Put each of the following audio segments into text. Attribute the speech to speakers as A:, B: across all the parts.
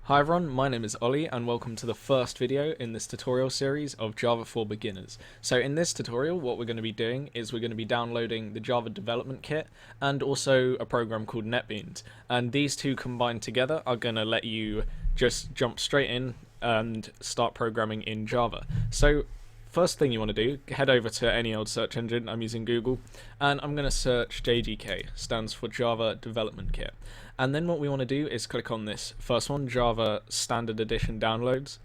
A: Hi everyone, my name is Ollie and welcome to the first video in this tutorial series of Java for Beginners. So in this tutorial what we're going to be doing is we're going to be downloading the Java development kit and also a program called NetBeans, and these two combined together are going to let you just jump straight in and start programming in Java. So first thing you want to do, head over to any old search engine. I'm using Google, and I'm going to search JDK, stands for Java Development Kit. And then what we want to do is click on this first one, Java Standard Edition Downloads.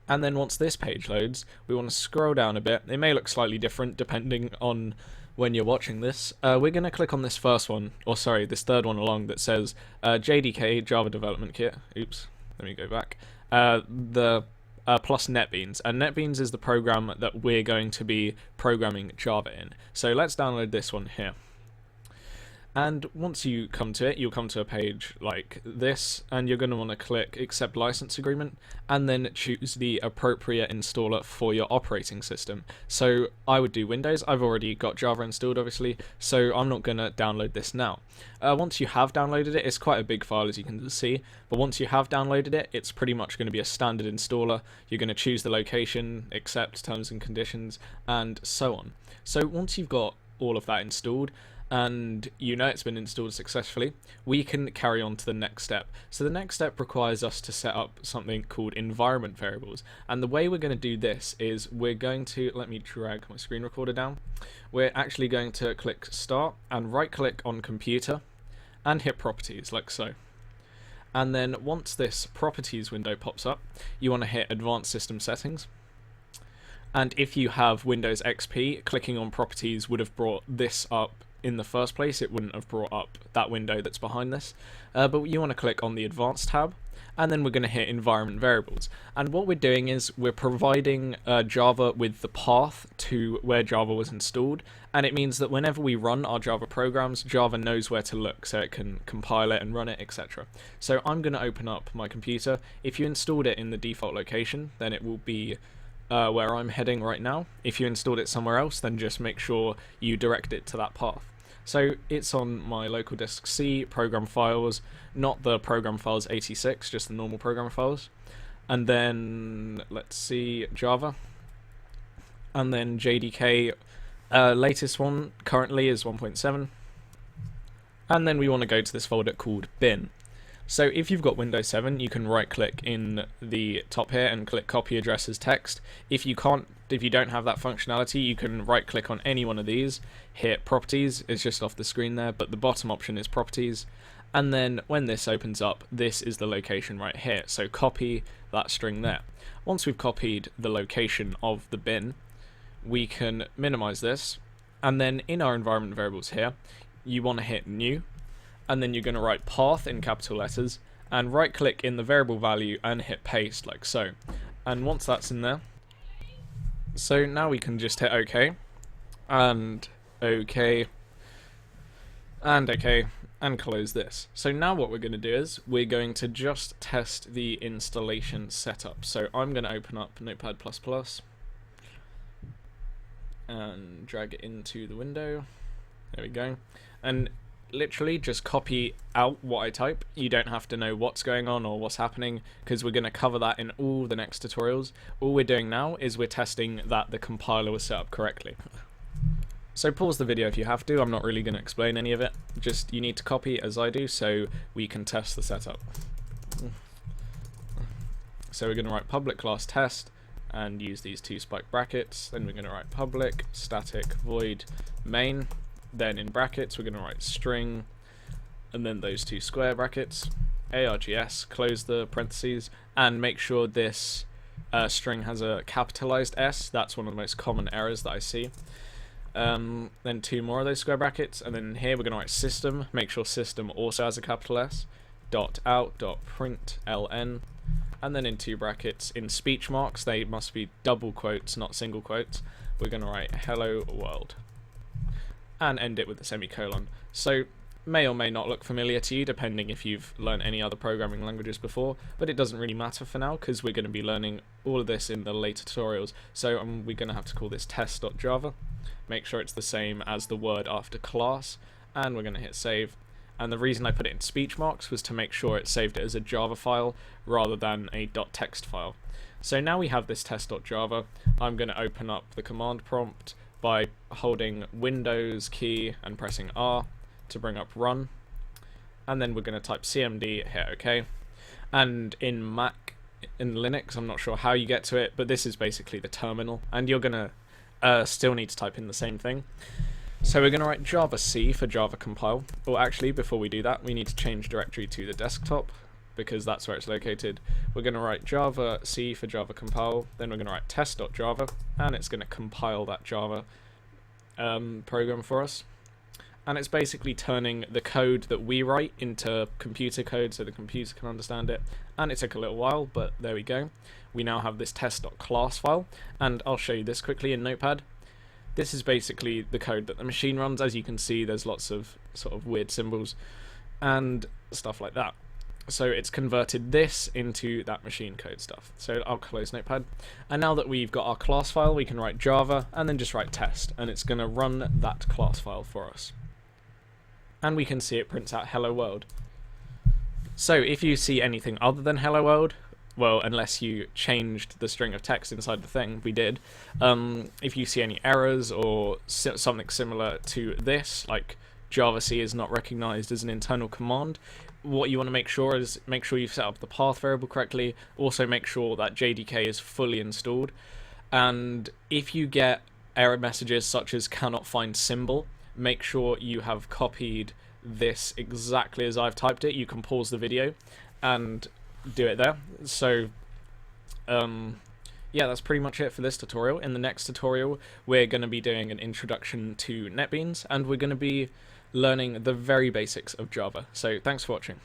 A: And then once this page loads, we want to scroll down a bit. It may look slightly different depending on when you're watching this. We're going to click on this first one, or sorry, this third one along that says JDK Java Development Kit. Oops, let me go back. Plus NetBeans, and NetBeans is the program that we're going to be programming Java in. So let's download this one here. And once you come to it, you'll come to a page like this, and you're going to want to click Accept License Agreement, and then choose the appropriate installer for your operating system. So I would do Windows. I've already got Java installed, obviously, so I'm not going to download this now. Once you have downloaded it, it's quite a big file as you can see, but once you have downloaded it, it's pretty much going to be a standard installer. You're going to choose the location, accept terms and conditions, and so on. So once you've got all of that installed, and you know it's been installed successfully, we can carry on to the next step. So the next step requires us to set up something called environment variables, and the way we're going to do this is we're going to, let me drag my screen recorder down, we're actually going to click Start and right click on Computer and hit Properties like so. And then once this Properties window pops up, you want to hit Advanced System Settings. And if you have Windows XP, clicking on Properties would have brought this up in the first place. It wouldn't have brought up that window that's behind this, but you want to click on the Advanced tab, and then we're going to hit Environment Variables. And what we're doing is we're providing Java with the path to where Java was installed, and it means that whenever we run our Java programs, Java knows where to look so it can compile it and run it, etc. So I'm going to open up my computer. If you installed it in the default location, then it will be where I'm heading right now. If you installed it somewhere else, then just make sure you direct it to that path. So it's on my local disk C, program files, not the program files 86, just the normal program files. And then, let's see, Java. And then JDK, latest one currently is 1.7. And then we want to go to this folder called bin. So if you've got Windows 7, you can right click in the top here and click copy address as text. If you don't have that functionality, you can right click on any one of these, hit properties, it's just off the screen there, but the bottom option is properties. And then when this opens up, this is the location right here. So copy that string there. Once we've copied the location of the bin, we can minimize this. And then in our environment variables here, you want to hit new. And then you're going to write path in capital letters and right click in the variable value and hit paste like so. And once that's in there, so now we can just hit OK and OK and OK and close this. So now what we're going to do is we're going to just test the installation setup. So I'm going to open up Notepad++ and drag it into the window. There we go. And literally just copy out what I type. You don't have to know what's going on or what's happening, because we're going to cover that in all the next tutorials. All we're doing now is we're testing that the compiler was set up correctly. So pause the video if you have to. I'm not really going to explain any of it. Just you need to copy as I do so we can test the setup. So we're going to write public class test and use these two spike brackets. Then we're going to write public static void main. Then in brackets we're going to write string, and then those two square brackets, args, close the parentheses, and make sure this string has a capitalized S. That's one of the most common errors that I see. Then two more of those square brackets, and then here we're going to write system, make sure system also has a capital S, .out.println, and then in two brackets, in speech marks, they must be double quotes, not single quotes, we're going to write hello world. And end it with a semicolon. So may or may not look familiar to you depending if you've learned any other programming languages before, but it doesn't really matter for now because we're going to be learning all of this in the later tutorials. So we're going to have to call this test.java, make sure it's the same as the word after class, and we're going to hit save. and the reason I put it in speech marks was to make sure it saved it as a Java file rather than a .text file. So now we have this test.java. I'm going to open up the command prompt by holding Windows key and pressing R to bring up run, and then we're going to type cmd, hit OK. And in Linux, I'm not sure how you get to it, but this is basically the terminal, and you're going to still need to type in the same thing. So we're going to write Java C for Java compile. Or actually, before we do that, we need to change directory to the desktop, because that's where it's located. We're going to write Java C for Java compile, then we're going to write test.java, and it's going to compile that Java program for us. And it's basically turning the code that we write into computer code so the computer can understand it. And it took a little while, but there we go. We now have this test.class file, and I'll show you this quickly in Notepad. This is basically the code that the machine runs. As you can see, there's lots of sort of weird symbols and stuff like that. So it's converted this into that machine code stuff. So I'll close Notepad. And now that we've got our class file, we can write Java and then just write test, and it's going to run that class file for us. And we can see it prints out hello world. So if you see anything other than hello world, well, unless you changed the string of text inside the thing, we did. If you see any errors or something similar to this, like javac is not recognized as an internal command, what you want to make sure is you've set up the path variable correctly. Also make sure that JDK is fully installed. And if you get error messages such as cannot find symbol, make sure you have copied this exactly as I've typed it. You can pause the video and do it there. So yeah, that's pretty much it for this tutorial. In the next tutorial, we're going to be doing an introduction to NetBeans, and we're going to be learning the very basics of Java. So thanks for watching.